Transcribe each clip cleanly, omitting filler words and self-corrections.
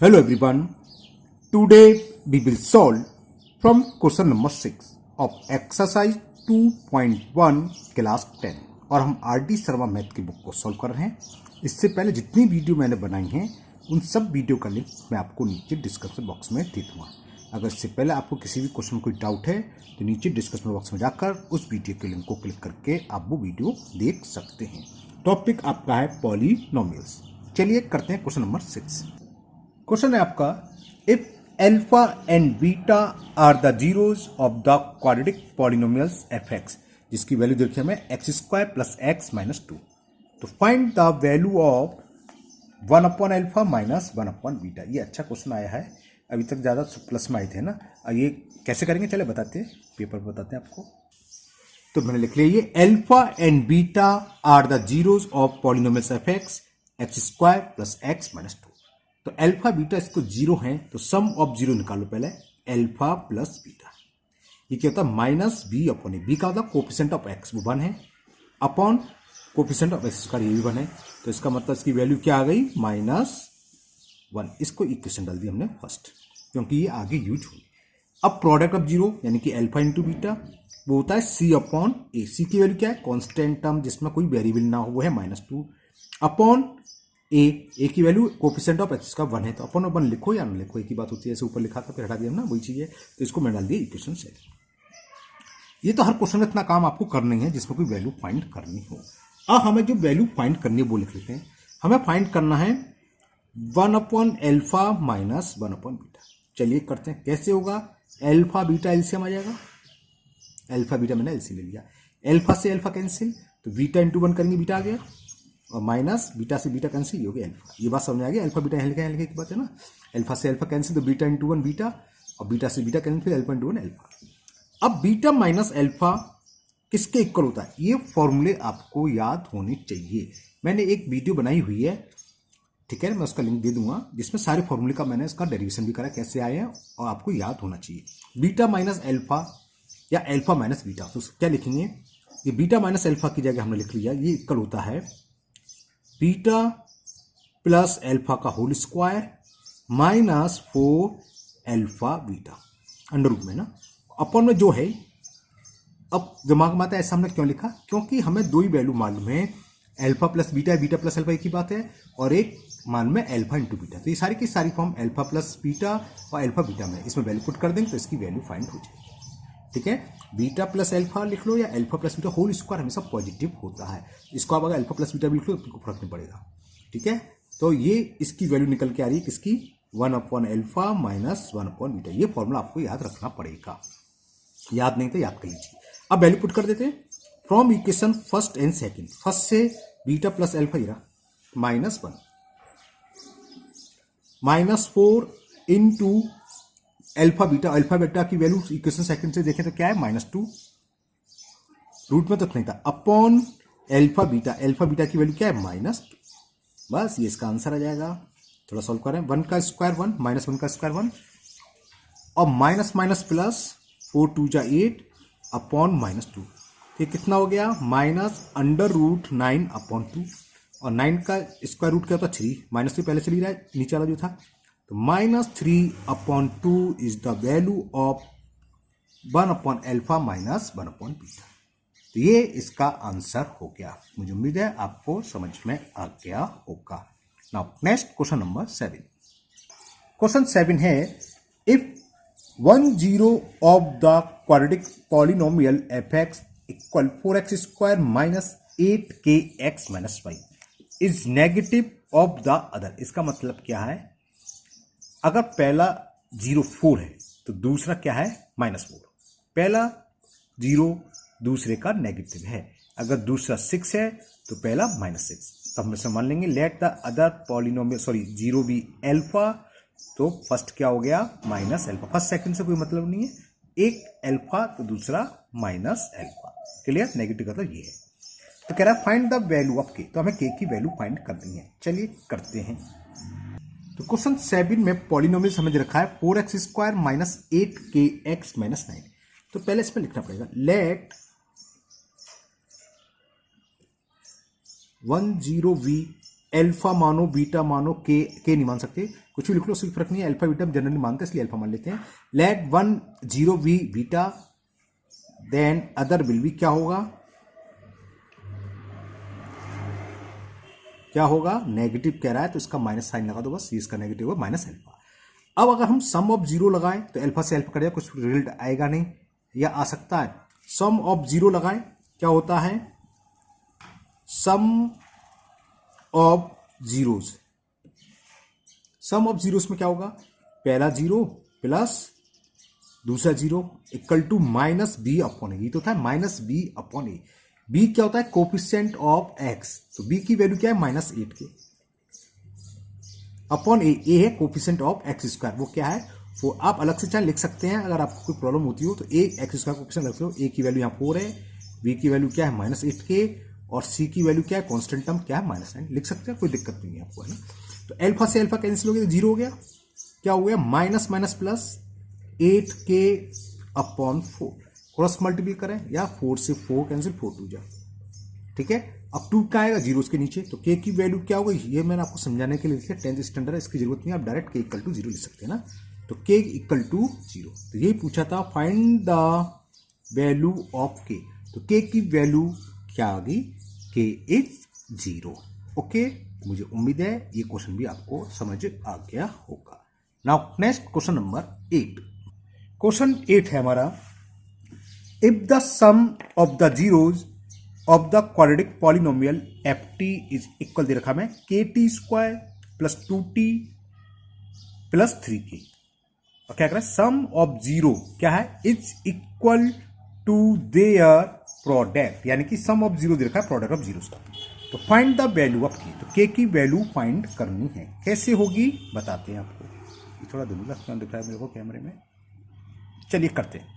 Hello everyone. Today we will solve from question number 6 of exercise 2.1 class 10 और हम RD. Sharma math की book को solve कर रहे हैं। इससे पहले जितनी वीडियो मैंने बनाई हैं उन सब वीडियो का लिंक मैं आपको नीचे डिस्क्रिप्शन बॉक्स में दे दूँगा। अगर इससे पहले आपको किसी भी क्वेश्चन में कोई डाउट है तो नीचे डिस्क्रिप्शन बॉक्स में जाकर उस वीडियो के लिंक को क्लिक करके आप वो वीडियो देख सकते हैं। टॉपिक आपका है पॉलिनोमियल्स। चलिए करते हैं क्वेश्चन नंबर 6। क्वेश्चन है आपका, if alpha and beta are the zeros of the quadratic polynomials f x, जिसकी वैल्यू देखिए हमें x square plus x minus 2, तो find the value of 1 upon alpha minus 1 upon beta. ये अच्छा question आया है, अभी तक ज़्यादा प्लस में आए थे ना। ये कैसे करेंगे चले बताते हैं, पेपर पर बताते हैं आपको। तो मैंने लिख लिया, ये alpha and beta are the zeros of polynomials f x square plus x minus 2। तो अल्फा बीटा इसको जीरो है तो सम ऑफ जीरो निकालो पहले, अल्फा प्लस बीटा। ये क्या होता है, minus B upon A. B का होता है कोफिशिएंट ऑफ एक्स, वो 1 है, upon coefficient of x square, ये भी 1 है। तो इसका मतलब इसकी वैल्यू क्या आ गई, -1। इसको इक्वेशन डाल दी हमने फर्स्ट, क्योंकि ये आगे यूज होगी। अब प्रोडक्ट ऑफ जीरो यानी कि अल्फा इंटू बीटा, वो होता है सी अपॉन ए। सी की वैल्यू क्या है, कॉन्स्टेंट टर्म जिसमें कोई वेरिएबल ना हो, वो है -2 अपॉन ए की वैल्यू कोफिशिएंट ऑफ एक्स का 1 है। तो अपन 1 लिखो या ना लिखो, एक ही बात होती है। ऐसे ऊपर लिखा था फिर हटा दिया ना, वही चीज है। तो इसको मैं डाल दिया इक्वेशन से। ये तो हर क्वेश्चन में इतना काम आपको करना ही है जिसमें कोई वैल्यू फाइंड करनी हो। अब हमें जो वैल्यू फाइंड करनी है वो लिख लेते हैं। हमें फाइंड करना है 1 upon alpha minus 1 upon beta. चलिए करते हैं, कैसे होगा, एल्फा बीटा एलसीएम आ जाएगा। एल्फा बीटा मैंने एलसीएम ले लिया, एल्फा से एल्फा कैंसिल, तो बीटा इंटू 1 करेंगे, बीटा आ गया, और माइनस बीटा से बीटा कैंसिल, ये हो गया अल्फा। ये बात समझ आ गई, अल्फा बीटा यहाँ लिखा की बात है ना। अल्फा से अल्फा कैंसिल, तो बीटा इंटू 1 बीटा, और बीटा से बीटा कैंसिल, फिर अल्फा इंटू 1 अल्फा। अब बीटा माइनस अल्फा किसके इक्वल होता है, ये फॉर्मूले आपको याद होने चाहिए। मैंने एक वीडियो बनाई हुई है, ठीक है, मैं उसका लिंक दे दूंगा, जिसमें सारे फॉर्मूले का मैंने इसका डेरिवेशन भी करा, कैसे आए हैं, और आपको याद होना चाहिए। बीटा माइनस अल्फा या अल्फा माइनस बीटा, तो क्या लिखेंगे, ये बीटा माइनस अल्फा की जगह हमने लिख लिया, ये इक्वल होता है बीटा प्लस अल्फा का whole square minus 4 alpha beta under root में ना, अपन में जो है। अब दिमाग में आता है ऐसा हमने क्यों लिखा, क्योंकि हमें दो ही वैल्यू मालूम है, alpha plus beta, beta plus alpha एक ही बात है, और एक मान में अल्फा इंटू बीटा। तो ये सारी की सारी फॉर्म अल्फा प्लस बीटा और अल्फा बीटा में इसमें वैल्यू पुट कर देंगे तो इसकी वैल्यू फाइंड हो जाएगी। ठीक है, बीटा प्लस अल्फा लिख लो या alpha plus beta, whole square हमेशा पॉजिटिव होता है। इसको आप अगर अल्फा प्लस बीटा भी लिख लो तो फर्क नहीं पड़ेगा। ठीक है, तो ये इसकी वैल्यू निकल के आ रही है किसकी, 1 upon alpha minus 1 upon beta. ये फॉर्मूला आपको याद रखना पड़ेगा, याद नहीं तो याद कर लीजिए। अब वैल्यू पुट कर देते हैं from equation first and second. First से बीटा प्लस अल्फा ही रहा, -1 -4 into alpha beta. Alpha beta की वैल्यू इक्वेशन सेकंड से देखें तो क्या है, -2, रूट में तो नहीं था, upon alpha beta. Alpha beta की वैल्यू क्या है, -2। बस ये इसका आंसर आ जाएगा। थोड़ा सॉल्व करें, 1 का स्क्वायर 1, -1 का स्क्वायर 1, और माइनस माइनस प्लस, 4 2 जा 8 अपॉन -2। ये कितना हो गया, -√9 अपॉन 2, और 9 का स्क्वायर रूट क्या होता है, 3, -3 पहले चली रहा है, नीचे वाला जो था, तो -3 upon 2 is the value of 1 upon alpha minus 1 upon beta. तो ये इसका आंसर हो गया। मुझे उम्मीद है आपको समझ में आ गया होगा। Now next question number 7। Question 7 है, if 1 0 of the quadratic polynomial F x equal 4x square minus 8kx minus 5 is negative of the other. इसका मतलब क्या है, अगर पहला 0 4 है तो दूसरा क्या है, -4। पहला 0 दूसरे का नेगेटिव है, अगर दूसरा 6 है तो पहला -6। तो हम इसे मान लेंगे let the other polynomial 0 be alpha. तो फर्स्ट क्या हो गया, माइनस अल्फा। फर्स्ट सेकंड से कोई मतलब नहीं है, एक अल्फा तो दूसरा माइनस अल्फा। क्लियर, नेगेटिव का मतलब ये है। तो कह रहा है फाइंड द वैल्यू ऑफ के, तो हमें के की वैल्यू फाइंड करनी है। चलिए करते हैं। तो क्वेश्चन 7 में पॉलिनोमियल समझ रखा है 4x square minus 8kx minus 9। तो पहले इस पर लिखना पड़ेगा, लेट 10v अल्फा मानो, बीटा मानो, के नहीं मान सकते, कुछ भी लिख लो, सिर्फ फर्क नहीं है। अल्फा बीटा जनरली मानते हैं इसलिए अल्फा मान लेते हैं। Let 1 0 be beta, then other will be क्या होगा, क्या होगा, नेगेटिव कह रहा है तो इसका माइनस साइन लगा दो बस, ये इसका नेगेटिव होगा माइनस अल्फा। अब अगर हम सम ऑफ जीरो लगाएं तो अल्फा से अल्फा कट जाए, कुछ रिजल्ट आएगा नहीं, या आ सकता है। सम ऑफ जीरो लगाएं क्या होता है, sum of zeros, sum of zeros में क्या होगा, पहला जीरो प्लस दूसरा zero equal to minus B upon A, ये तो था minus B upon A. B क्या होता है, कोफिशिएंट ऑफ एक्स, तो बी की वैल्यू क्या है -8 के, अपॉन ए है कोफिशिएंट ऑफ एक्स स्क्वायर, वो क्या है, वो आप अलग से चाहे लिख सकते हैं, अगर आपको कोई प्रॉब्लम होती हो तो ए एक्स स्क्वायर कोफिशिएंट रख लो। ए की वैल्यू यहाँ 4 है, बी की वैल्यू क्या है -8 के, और सी की वैल्यू क्या है, कांस्टेंट टर्म क्या है -9, लिख सकते हैं, कोई दिक्कत नहीं है आपको, है ना। तो अल्फा से अल्फा कैंसिल हो गया तो जीरो हो गया, क्या हो गया, minus minus plus 8k upon 4, cross multiply करें या 4 से 4 कैंसिल, 4 2 जा, ठीक है। अब 2 क्या आएगा, जीरो के नीचे, तो k की वैल्यू क्या होगी, ये मैंने आपको समझाने के लिए लिखा, 10th स्टैंडर्ड, इसकी जरूरत नहीं है, आप डायरेक्ट k इक्वल टू 0 लिख सकते हैं ना। तो k इक्वल टू 0, तो यही पूछा था, find the value of k, तो k की वैल्यू क्या आ गई, k इज 0। ओके, मुझे उम्मीद है ये क्वेश्चन भी आपको समझ आ गया होगा। Now next question number 8। Question 8 है हमारा, if the sum of the zeros of the quadratic polynomial f t is equal, दे रखा मैं KT square plus 2T plus 3K, और क्या कर रहा है, सम ऑफ जीरो क्या है, is equal to their product, यानी कि सम ऑफ जीरो दे रखा है, प्रोडक्ट ऑफ जीरो का। तो find the value of k, तो k की वैल्यू फाइंड करनी है, कैसे होगी बताते हैं आपको। ये थोड़ा धुंधला क्यों दिख रहा है मेरे को कैमरे में, चलिए करते हैं।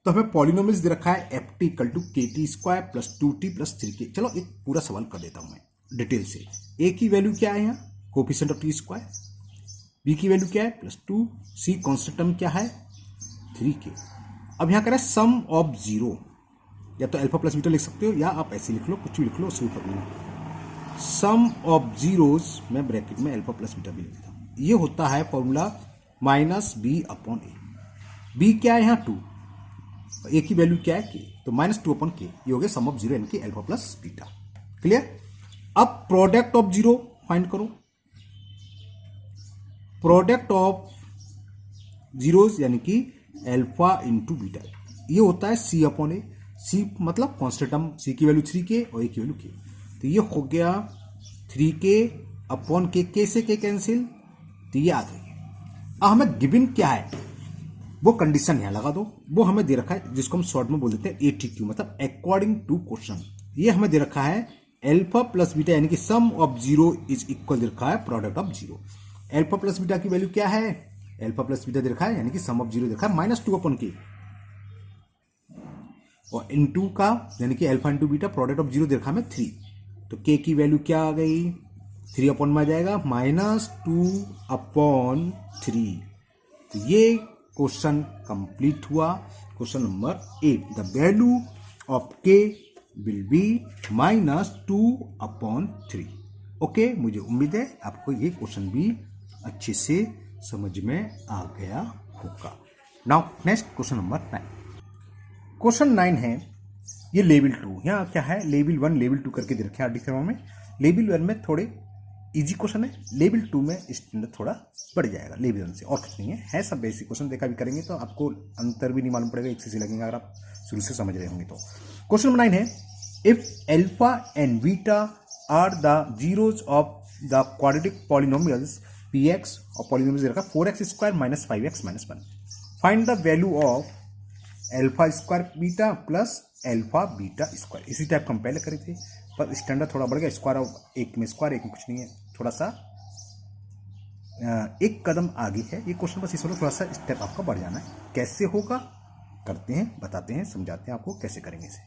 तो हमें पॉलिनोमियल्स दे रखा है f t equal to KT square plus 2T plus 3K। चलो एक पूरा सवाल कर देता हूं मैं डिटेल से। a की वैल्यू क्या है यहाँ, coefficient of T square, b की वैल्यू क्या है +2, c कांस्टेंट टर्म क्या है 3K। अब यहाँ करें सम ऑफ जीरो, या तो अल्फा प्लस बीटा लिख सकते हो, या आप ऐसे लिख लो, कुछ भी लिख लो, उससे फर्क नहीं। सम ऑफ जीरोज मैं ब्रैकेट में अल्फा प्लस बीटा भी लिख देता हूं, ये होता है फॉर्मूला -b अपॉन ए। b क्या है यहाँ 2, ए की वैल्यू क्या है k, तो -2 अपॉन k, ये हो गया सम ऑफ जीरो यानी कि अल्फा प्लस बीटा। क्लियर। अब प्रोडक्ट ऑफ जीरो फाइंड करो, प्रोडक्ट ऑफ जीरोज यानी कि अल्फा इंटू बीटा, ये होता है c अपॉन ए, c मतलब कांस्टेंट टर्म, c की वैल्यू 3K और a की वैल्यू k, तो ये हो गया 3K अपॉन k से k कैंसिल, तो ये आ गई। अब हमें गिवन क्या है वो कंडीशन यहां लगा दो, वो हमें दे रखा है जिसको हम शॉर्ट में बोल देते हैं ATQ, मतलब अकॉर्डिंग टू क्वेश्चन। ये हमें दे रखा है अल्फा प्लस बीटा यानी कि सम ऑफ जीरो इज इक्वल दे रखा है product of zero. Alpha plus beta की वैल्यू क्या है, अल्फा प्लस बीटा दे रखा है यानी कि सम ऑफ जीरो दे रखा है -2 अपॉन k, और इनटू का यानी कि alpha into beta product of zero दे रखा है 3, तो k की वैल्यू क्या आ गई 3 अपॉन में आ जाएगा -2 अपॉन 3। तो ये क्वेश्चन कंप्लीट हुआ। Question number 8, the value of k will be -2 upon 3। Okay, मुझे उम्मीद है आपको ये क्वेश्चन भी अच्छे से समझ में आ गया होगा। Now next question number 9। Question 9 है ये लेवल 2, यहाँ क्या है लेवल 1 लेवल 2 करके दे रखे हैं आरडी में। लेवल 1 में थोड़े इजी क्वेश्चन है, लेवल 2 में स्टैंडर्ड थोड़ा बढ़ जाएगा लेवल 1 से, और कुछ नहीं है सब बेसिक क्वेश्चन। देखा भी करेंगे तो आपको अंतर भी नहीं मालूम पड़ेगा, एक से लगेगा अगर आप शुरू से समझ रहे होंगे तो। क्वेश्चन नंबर 9 है, if alpha and beta are the zeros of the quadratic polynomials px, और पॉलिनोमियल रखा 4x square -5x -1, find the value of alpha square beta plus alpha beta square. इसी टाइप हम पहले करे थे, पर स्टैंडर्ड थोड़ा बढ़ गया, स्क्वायर ऑफ एक में स्क्वायर, एक में कुछ नहीं है, थोड़ा सा एक कदम आगे है ये क्वेश्चन, बस इस थोड़ा सा स्टेप आपका बढ़ जाना है। कैसे होगा करते हैं, बताते हैं, समझाते हैं आपको कैसे करेंगे इसे।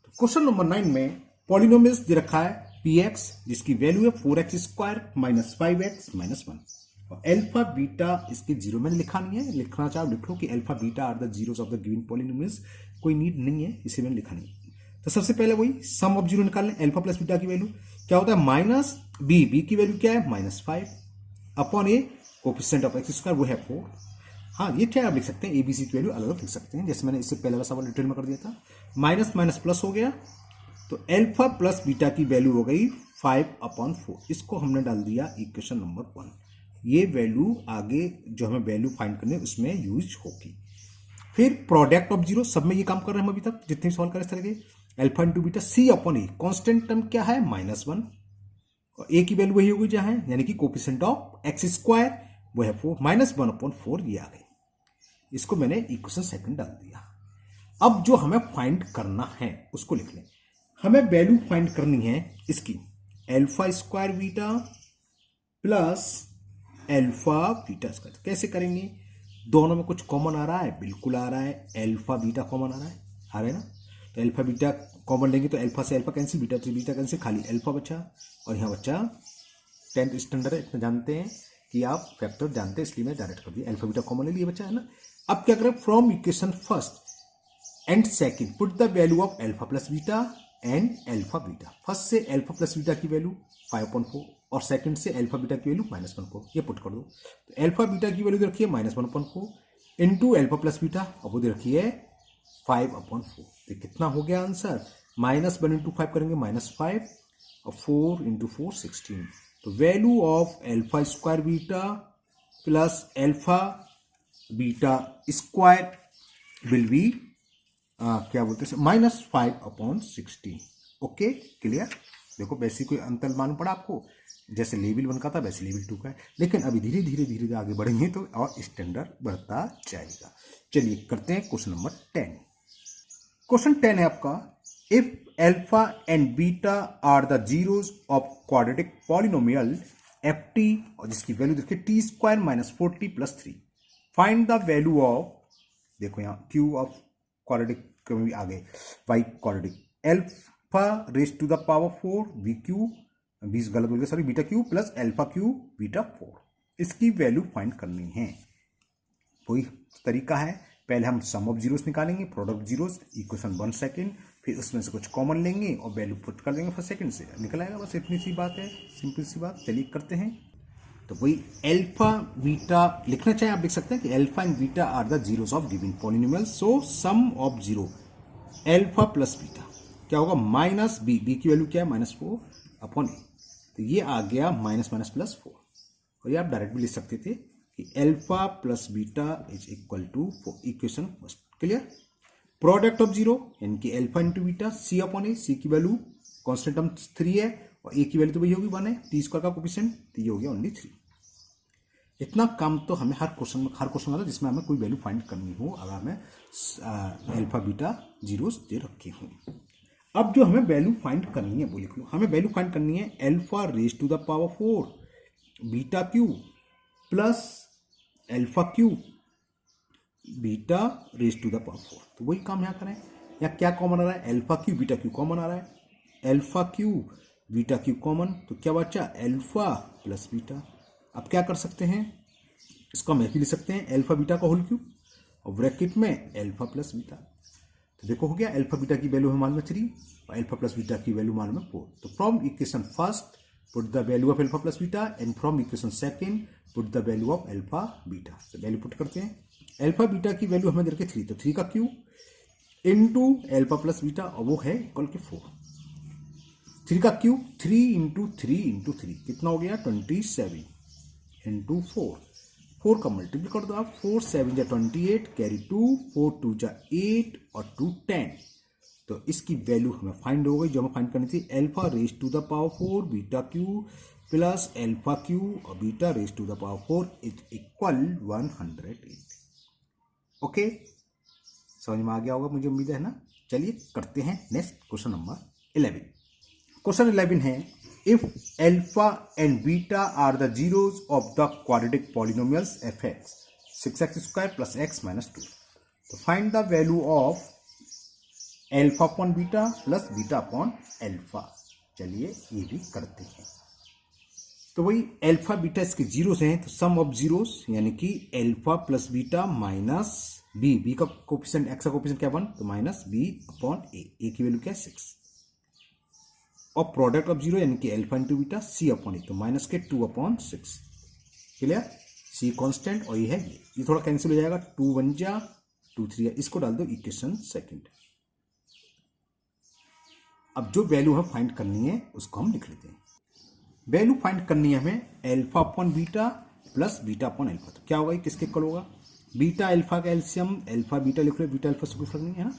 तो क्वेश्चन नंबर 9 में पॉलिनोमियल्स दे रखा है px जिसकी वैल्यू है 4x स्क्वायर -5x -1, और अल्फा बीटा इसके जीरो मैंने लिखा नहीं है, लिखना चाहो लिख लो कि alpha beta are the zeros of the given polynomials, कोई नीड नहीं है, इसे मैंने लिखा नहीं। तो सबसे पहले वही सम ऑफ जीरो निकालने, अल्फा प्लस बीटा की वैल्यू, क्या होता है माइनस बी की वैल्यू क्या है -5 upon A coefficient of x square वो है 4। हाँ ये क्या आप लिख सकते हैं एबीसी की वैल्यू अलग अलग लिख सकते हैं, जैसे मैंने इससे पहले का सवाल डिटेल में कर दिया था। माइनस माइनस प्लस हो गया तो अल्फा प्लस बीटा की वैल्यू हो गई 5/4। इसको हमने डाल दिया इक्वेशन नंबर 1। ये वैल्यू आगे जो हमें वैल्यू फाइंड करनी है उसमें यूज होगी। फिर प्रोडक्ट ऑफ जीरो, सब में ये काम कर रहे हैं हम अभी तक जितने सॉल्व कर इस तरह के। Alpha into beta C upon ए, कॉन्स्टेंट टर्म क्या है -1 और ए की वैल्यू वही होगी जहां है, यानी कि कोफिशिएंट ऑफ एक्स स्क्वायर वो है 4, -1/4 ये आ गई। इसको मैंने इक्वेशन सेकंड डाल दिया। अब जो हमें फाइंड करना है उसको लिख लें। हमें वैल्यू फाइंड करनी है इसकी alpha square beta plus alpha beta square. कैसे करेंगे? दोनों में कुछ कॉमन आ रहा है, बिल्कुल आ रहा है, अल्फा बीटा कॉमन आ रहा है ना। तो अल्फा बीटा कॉमन लेंगे तो अल्फा से अल्फा कैंसिल, बीटा से बीटा कैंसिल, खाली अल्फा बचा। और यहाँ बच्चा 10th स्टैंडर्ड है, इतना जानते हैं कि आप फैक्टर जानते हैं, इसलिए मैं डायरेक्ट कर दिया। अल्फा बीटा कॉमन ले लिए बच्चा है ना। अब क्या करें, from equation first and second put the value of alpha plus beta and alpha beta. First से अल्फा प्लस बीटा की वैल्यू 5/4 और सेकंड से अल्फा बीटा की वैल्यू -1/4 ये पुट कर दो। तो अल्फा बीटा की वैल्यू रखिए -1/4 इंटू अल्फा प्लस बीटा, अब वो रखिए 5/4। तो कितना हो गया आंसर? -1 इंटू 5 करेंगे -5 और 4 इंटू 4 16। तो value of alpha square beta plus alpha beta square will be क्या बोलते हैं -5/16। Okay clear. देखो वैसे कोई अंतर मालूम पड़ा आपको, जैसे लेवल 1 का था वैसे लेवल 2 का है, लेकिन अभी धीरे धीरे धीरे आगे बढ़ेंगे तो और स्टैंडर्ड बढ़ता जाएगा। चलिए करते हैं क्वेश्चन नंबर 10। क्वेश्चन 10 है आपका, if alpha and beta are the zeros of quadratic polynomial ft और जिसकी वैल्यू देखिए t² - 40 + 3, find the value of, देखो यहाँ q ऑफ क्वाड्रेटिक कभी आ गए y quadratic, alpha raise to the power 4 v cube, 20 गलत बोल गया sorry, beta Q plus alpha Q beta 4, इसकी वैल्यू फाइंड करनी है। वही तरीका है, पहले हम सम ऑफ जीरोस निकालेंगे, प्रोडक्ट जीरोस, इक्वेशन 1 सेकेंड, फिर उसमें से कुछ कॉमन लेंगे और वैल्यू पुट कर देंगे फर्स्ट सेकंड से, निकल आएगा। बस इतनी सी बात है, सिंपल सी बात। चलिए करते हैं। तो वही अल्फा बीटा लिखना चाहे आप लिख सकते हैं कि alpha and beta are the zeros of given polynomial, so sum of zero alpha plus beta क्या होगा -b, b की वैल्यू क्या है -4 अपॉन ए, तो ये आ गया -+4। और ये आप डायरेक्ट भी लिख सकते थे कि alpha plus beta is equal to equation first. Clear. Product of zero यानी कि alpha into beta C upon A, C की वैल्यू कॉन्स्टेंट टर्म 3 है और ए की वैल्यू तो वही होगी 1 है, t² का कोफिशिएंट, तो ये हो गया ओनली 3। इतना काम तो हमें हर क्वेश्चन आता है जिसमें हमें कोई वैल्यू फाइंड करनी हो, अगर हमें अल्फा बीटा जीरोस दे रखे हों। अब जो हमें वैल्यू फाइंड करनी है वो लिख लो। हमें वैल्यू फाइंड करनी है alpha raise to the power 4 beta Q plus alpha Q beta raise to the power 4। तो वही काम यहाँ करें। या क्या कॉमन आ रहा है? Alpha Q beta q common आ रहा है, alpha Q beta q common, तो क्या बचा? Alpha plus beta. अब क्या कर सकते हैं, इसको हम ऐसे लिख सकते हैं अल्फा बीटा का होल क्यूब और ब्रैकेट में अल्फा प्लस बीटा। तो देखो हो गया, अल्फा बीटा की वैल्यू है मान में 3 और अल्फा प्लस बीटा की वैल्यू मान में 4। तो from equation first put the value of alpha plus beta and from equation second put the value of alpha beta. तो वैल्यू पुट करते हैं। अल्फा बीटा की वैल्यू हमें दे रखी 3, तो 3 का cube into alpha plus beta और वो है इक्वल के 4। 3 का क्यूब 3 इंटू 3 इंटू 3 कितना हो गया? 27 इंटू 4। 4 का मल्टीप्लाई कर दो आप, 4 7 जा 28 कैरी 2, 4 2 जा 8 और 2 10। तो इसकी वैल्यू हमें फाइंड हो गई जो हमें फाइंड करनी थी, alpha raise to the power 4 beta Q plus alpha q और beta raise to the power 4 is equal 108। Okay, समझ में आ गया होगा मुझे उम्मीद है ना। चलिए करते हैं नेक्स्ट क्वेश्चन नंबर 11। क्वेश्चन 11 है, if alpha and beta are the zeros of the quadratic polynomials fx 6x² plus x minus 2, तो find the value of alpha upon beta plus beta upon alpha। चलिए ये भी करते हैं। तो वही alpha beta इसके जीरोस हैं, तो सम ऑफ जीरोस यानी कि alpha plus beta minus b का कोफिशिएंट, एक्स का कोफिशिएंट क्या 1, तो माइनस बी अपॉन ए की वैल्यू क्या है 6। और प्रोडक्ट ऑफ जीरो यानी कि alpha into beta C upon ए, तो माइनस के 2/6। क्लियर, सी कांस्टेंट और ये है ये थोड़ा कैंसिल हो जाएगा, 2 1 जा 2 3, इसको डाल दो इक्वेशन सेकंड। अब जो वैल्यू हमें फाइंड करनी है उसको हम लिख लेते हैं। वैल्यू फाइंड करनी है हमें alpha upon beta plus beta upon alpha. तो क्या होगा, ये किसके इक्वल होगा, बीटा अल्फा का एलसीएम अल्फा बीटा लिख लो, बीटा अल्फा से कोई फर्क नहीं है ना,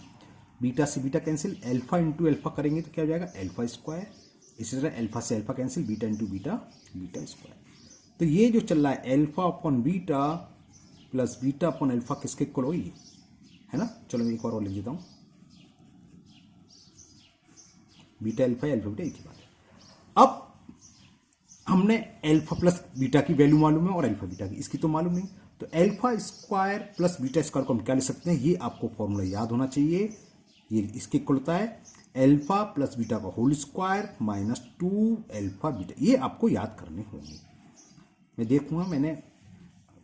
बीटा से beta cancel, alpha into alpha करेंगे तो क्या हो जाएगा अल्फा स्क्वायर, इसी तरह अल्फा से alpha cancel, beta into beta beta square. तो ये जो चल रहा है alpha upon beta plus beta upon alpha किसके इक्वल होगी, ये है ना। चलो मैं एक और लिख देता हूँ, बीटा अल्फा अल्फा बीटा एक ही बात है। अब हमने अल्फा प्लस बीटा की वैल्यू मालूम है और अल्फा बीटा की, इसकी तो मालूम नहीं, तो alpha square plus beta square को हम क्या लिख सकते हैं, ये आपको फॉर्मूला याद होना चाहिए। ये इसके इक्वल होता है अल्फा प्लस बीटा का whole square minus 2 alpha beta, ये आपको याद करने होंगे। मैं देखूंगा, मैंने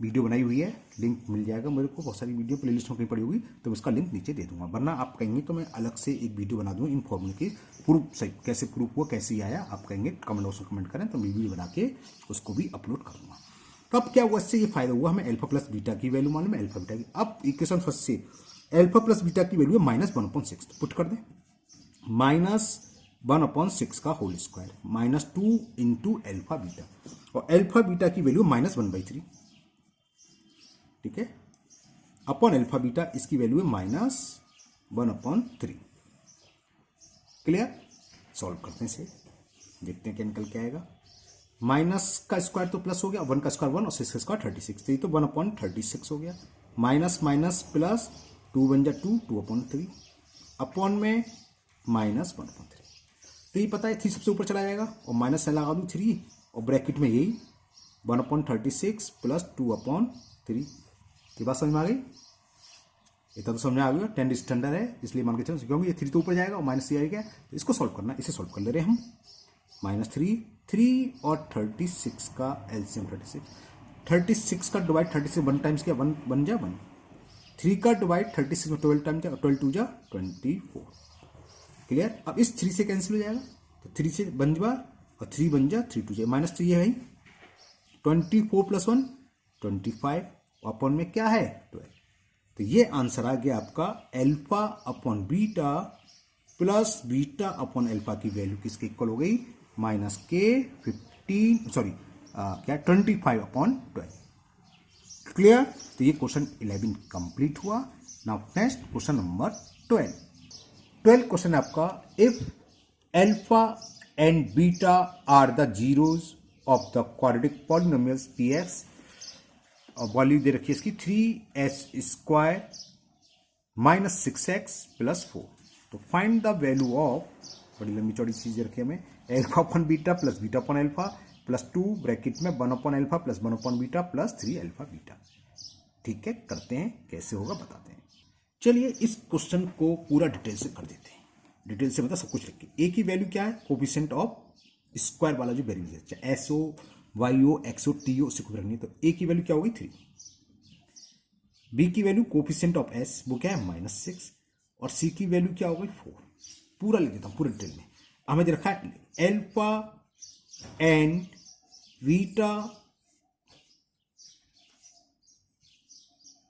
वीडियो बनाई हुई है, लिंक मिल जाएगा मेरे को, बहुत सारी वीडियो प्लेलिस्ट में कहीं पड़ी होगी तो उसका लिंक नीचे दे दूंगा, वरना आप कहेंगे तो मैं अलग से एक वीडियो बना दूंगा इन फॉर्मूले की प्रूफ सही कैसे प्रूफ हुआ कैसे आया, आप कहेंगे कमेंट बॉक्स में कमेंट करें तो मैं वीडियो बना के उसको भी अपलोड कर दूंगा। तो अब क्या हुआ, इससे ये फायदा हुआ, हमें अल्फा प्लस बीटा की वैल्यू मालूम है, अल्फा बीटा की। अब इक्वेशन फर्स्ट से अल्फा प्लस बीटा की वैल्यू है -1/6, तो पुट कर दें -1/6 का whole square -2 into alpha beta, और अल्फा बीटा की वैल्यू -1/3, ठीक है, अपॉन अल्फा बीटा इसकी वैल्यू है -1/3। क्लियर, सॉल्व करते हैं इसे, देखते हैं क्या निकल के आएगा। माइनस का स्क्वायर तो प्लस हो गया, 1 का स्क्वायर 1 और 6 का स्क्वायर 36, तो ये तो 1/36 हो गया, माइनस माइनस प्लस 2 1 जा 2 2/3 अपॉन में -1/3। तो ये पता है 3 सबसे ऊपर चला जाएगा और माइनस से लगा दूँ 3 और ब्रैकेट में यही 1/36 प्लस 2/3। ये बात समझ में आ गई, इतना तो समझ में आ गया, 10 स्टैंडर्ड है इसलिए मान के चलो, क्योंकि ये 3 तो ऊपर जाएगा और माइनस ये आएगा, तो इसको सॉल्व करना, इसे सॉल्व कर ले रहे हैं हम। -3 और 36 का एलसीएम 36 का डिवाइड 36 1 टाइम्स किया 1 बन जा 1, 3 का डिवाइड 36 में 12 टाइम क्या 12 2 जा 24। क्लियर, अब इस 3 से कैंसिल हो जाएगा, तो 3 से बन जा और 3 बन जा 3 2 जा -3 है भाई, 24 + 1 25 अपॉन में क्या है 12। तो ये आंसर आ गया आपका alpha upon beta plus beta upon alpha की वैल्यू किसके इक्वल हो गई -25/12। क्लियर, तो ये क्वेश्चन 11 कंप्लीट हुआ। Now next question number 12 question है आपका, if alpha and beta are the zeros of the quadratic polynomials px, और वैल्यू दे रखी है इसकी 3s² -6x + 4, तो फाइंड द वैल्यू ऑफ, बड़ी लंबी चौड़ी चीज रखी हमें, alpha upon beta plus beta upon alpha plus 2 bracket में 1 upon alpha plus 1 upon beta plus 3 alpha beta. ठीक है, करते हैं कैसे होगा बताते हैं। चलिए इस क्वेश्चन को पूरा डिटेल से कर देते हैं, डिटेल से मतलब सब कुछ लिख के। ए की वैल्यू क्या है, कोफिशिएंट ऑफ स्क्वायर वाला जो वेरिएबल है, चाहे एसओ वाईओ एक्सओ टीओ उससे कोई रखनी है, तो ए की वैल्यू क्या होगी 3, बी की वैल्यू कोफिशिएंट ऑफ एस वो क्या है -6, और सी की वैल्यू क्या होगी 4। पूरा लिख देता हूं पूरे डिटेल में। हमें दे रखा है alpha and beta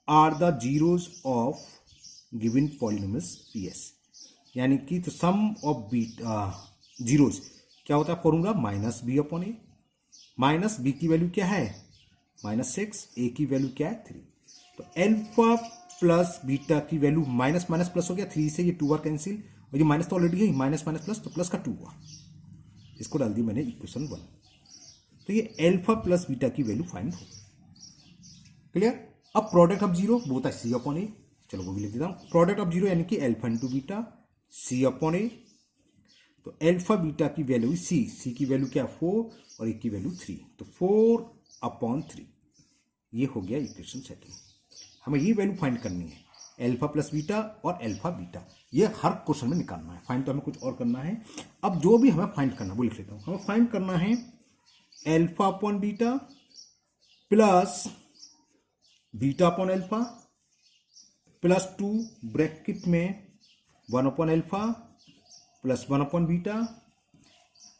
are the zeros of given polynomials p s, यानी कि तो सम ऑफ बीटा जीरोज क्या होता है फॉर्मूला -b/a, माइनस बी की वैल्यू क्या है -6, ए की वैल्यू क्या है 3, तो अल्फा प्लस बीटा की वैल्यू माइनस माइनस प्लस हो गया, 3 से ये 2 बार कैंसिल, और ये माइनस तो ऑलरेडी है, माइनस माइनस प्लस तो प्लस का 2 हुआ, इसको डाल दी मैंने इक्वेशन 1। तो ये अल्फा प्लस बीटा की वैल्यू फाइंड हो। क्लियर, अब प्रोडक्ट ऑफ जीरो वो होता है c/a, चलो वो भी लिख देता हूं, प्रोडक्ट ऑफ जीरो यानी कि अल्फा इंटू बीटा c/a, तो अल्फा बीटा की वैल्यू सी की वैल्यू क्या 4 और ए की वैल्यू 3, तो 4/3, ये हो गया इक्वेशन सेकंड। हमें ये वैल्यू फाइंड करनी है अल्फा प्लस बीटा और अल्फा बीटा, ये हर क्वेश्चन में निकालना है, फाइंड तो हमें कुछ और करना है। अब जो भी हमें फाइंड करना है वो लिख लेता हूं, हमें फाइंड करना है alpha upon beta plus beta upon alpha plus 2 bracket में 1 upon alpha plus 1 upon beta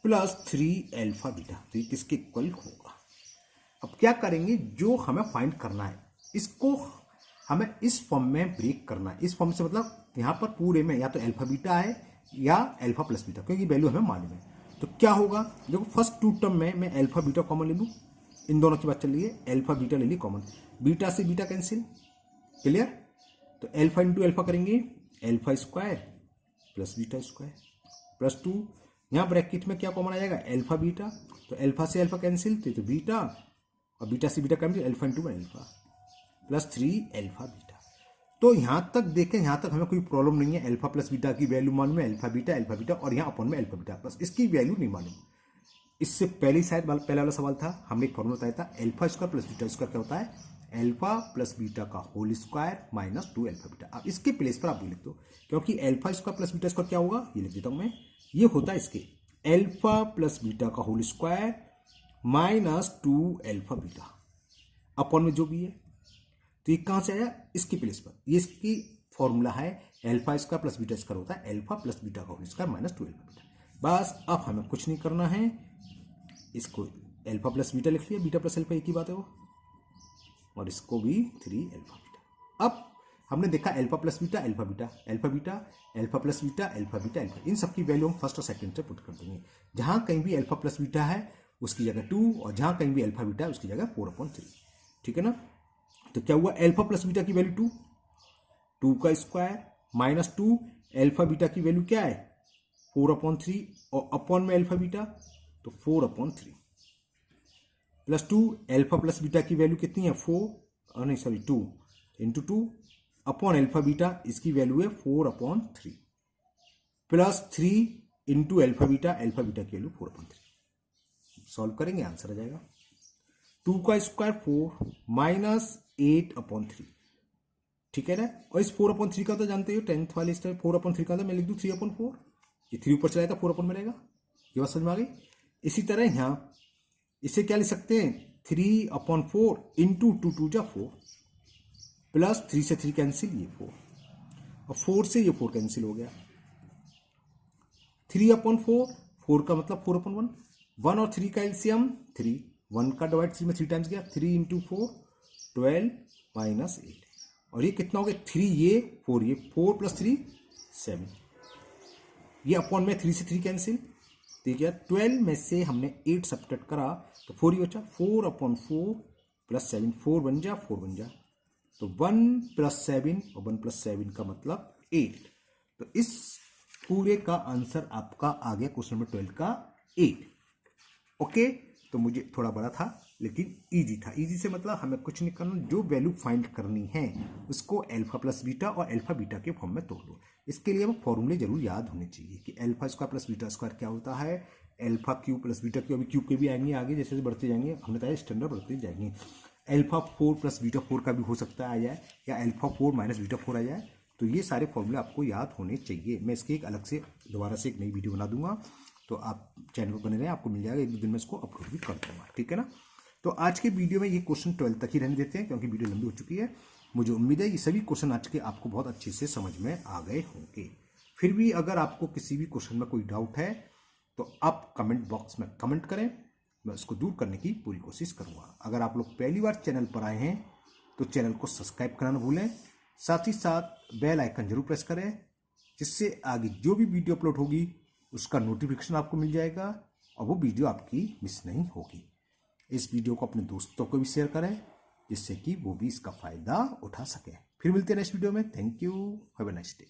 plus 3 alpha beta, तो ये किसके इक्वल होगा। अब क्या करेंगे, जो हमें फाइंड करना है इसको हमें इस फॉर्म में ब्रेक करना है। इस फॉर्म से मतलब यहाँ पर पूरे में या तो अल्फा बीटा है या अल्फा प्लस बीटा, क्योंकि वैल्यू हमें मालूम है। तो क्या होगा, देखो फर्स्ट टू टर्म में मैं अल्फा बीटा कॉमन ले लूँ, इन दोनों की बात चल रही है, अल्फा बीटा ले ली कॉमन, बीटा से बीटा कैंसिल, क्लियर। तो अल्फा इंटू अल्फा करेंगे, alpha square plus beta square plus 2, यहाँ ब्रैकेट में क्या कॉमन आ जाएगा, अल्फा बीटा, तो अल्फा से अल्फा कैंसिल, तो बीटा, और बीटा से beta cancel, alpha into alpha plus 3 alpha beta. तो यहां तक देखें, यहां तक हमें कोई प्रॉब्लम नहीं है, अल्फा प्लस बीटा की वैल्यू मालूम है, अल्फा बीटा, और यहाँ अपन में अल्फा बीटा, बस इसकी वैल्यू नहीं मालूम। इससे पहले शायद पहला वाला सवाल था, हमने एक फॉर्मूला बताया था, alpha square plus beta square क्या होता है, अल्फा प्लस बीटा का whole square minus 2 alpha beta. अब इसके प्लेस पर आप लिख दो, क्योंकि alpha square plus beta square क्या होगा, ये लिख देता हूं मैं, ये होता है इसके अल्फा प्लस बीटा का whole square minus 2 alpha beta upon में जो भी है। तो ये कहां से आया, इसकी प्लेस पर, ये इसकी फॉर्मूला है, alpha square plus beta square होता है अल्फा प्लस बीटा का whole square minus 2 alpha beta. बस अब हमें कुछ नहीं करना है, इसको अल्फा प्लस बीटा लिख लिया, बीटा प्लस अल्फा एक ही बात है वो, और इसको भी 3 अल्फा बीटा। अब हमने देखा alpha plus beta alpha beta, alpha beta alpha plus beta alpha beta alpha, इन सबकी वैल्यू हम फर्स्ट और सेकंड से पुट कर देंगे। जहां कहीं भी अल्फा प्लस बीटा है उसकी जगह 2, और जहां कहीं भी अल्फा बीटा है उसकी जगह 4/3, ठीक है ना। तो क्या हुआ, अल्फा प्लस बीटा की वैल्यू 2, 2 का स्क्वायर माइनस 2, अल्फा बीटा की वैल्यू क्या है 4/3, और अपॉन में अल्फा बीटा, तो 4/3 प्लस 2, अल्फा प्लस बीटा की वैल्यू कितनी है 4, नहीं sorry 2 into 2 upon alpha beta, इसकी वैल्यू है 4/3 प्लस 3 इंटू अल्फा बीटा की वैल्यू 4/3। सॉल्व करेंगे आंसर आ जाएगा 2 का स्क्वायर 4 माइनस 8/3, ठीक है ना। और इस 4/3 का तो जानते हो 10th वाले स्टेप, 4/3 का था, मैं लिख दूं 3/4, ये 3 ऊपर चला जाता 4 में रहेगा, ये बात समझ में आ गई। इसी तरह यहां इसे क्या लिख सकते हैं 3/4 इंटू 2 2 जा 4 प्लस 3 से 3 कैंसिल, ये 4, और 4 से ये 4 कैंसिल हो गया, 3/4, 4 का मतलब 4/1, 1 और 3 का एलसीएम 3, 1 का डिवाइड 3 में 3 टाइम्स गया, 3 इंटू 4 12 माइनस 8, और ये कितना हो गया 3 ये 4 ये 4 प्लस 3 7, ये अपॉन में 3 से 3 कैंसिल, ठीक है 12 में से हमने 8 सब्ट्रैक्ट करा तो 4 ही बचा, 4/4 प्लस 7, 4 बन जा 4 बन जा, तो 1 प्लस 7 और 1 प्लस 7 का मतलब 8। तो इस पूरे का आंसर आपका आ गया क्वेश्चन नंबर 12 का 8। ओके, तो मुझे थोड़ा बड़ा था लेकिन इजी था। इजी से मतलब हमें कुछ नहीं करना, जो वैल्यू फाइंड करनी है उसको अल्फा प्लस बीटा और अल्फा बीटा के फॉर्म में तोड़ दो। इसके लिए हमें फॉर्मूले जरूर याद होने चाहिए कि alpha square plus beta square क्या होता है, alpha cube plus beta cube, अभी क्यूब के भी आएंगे आगे, जैसे बढ़ते जाएंगे, हमने बताया स्टैंडर्ड बढ़ते जाएंगे। अल्फा 4 प्लस बीटा 4 का भी हो सकता है आ जाए, या अल्फा 4 माइनस बीटा 4 आ जाए। तो ये सारे फॉर्मूले आपको याद होने चाहिए। मैं इसके एक अलग से दोबारा से एक नई वीडियो बना दूंगा, तो आप चैनल पर बने रहें, आपको मिल जाएगा, 1-2 दिन में इसको अपलोड भी कर दूंगा, ठीक है ना। तो आज के वीडियो में ये क्वेश्चन 12 तक ही रहने देते हैं, क्योंकि वीडियो लंबी हो चुकी है। मुझे उम्मीद है ये सभी क्वेश्चन आज के आपको बहुत अच्छे से समझ में आ गए होंगे। फिर भी अगर आपको किसी भी क्वेश्चन में कोई डाउट है तो आप कमेंट बॉक्स में कमेंट करें, मैं उसको दूर करने की पूरी कोशिश करूंगा। अगर आप लोग पहली बार चैनल पर आए हैं तो चैनल को सब्सक्राइब करना न भूलें, साथ ही साथ बेल आइकन जरूर प्रेस करें, जिससे आगे जो भी वीडियो अपलोड होगी उसका नोटिफिकेशन आपको मिल जाएगा और वो वीडियो आपकी मिस नहीं होगी। इस वीडियो को अपने दोस्तों को भी शेयर करें, जिससे कि वो भी इसका फायदा उठा सके। फिर मिलते हैं नेक्स्ट वीडियो में। Thank you, have a nice day.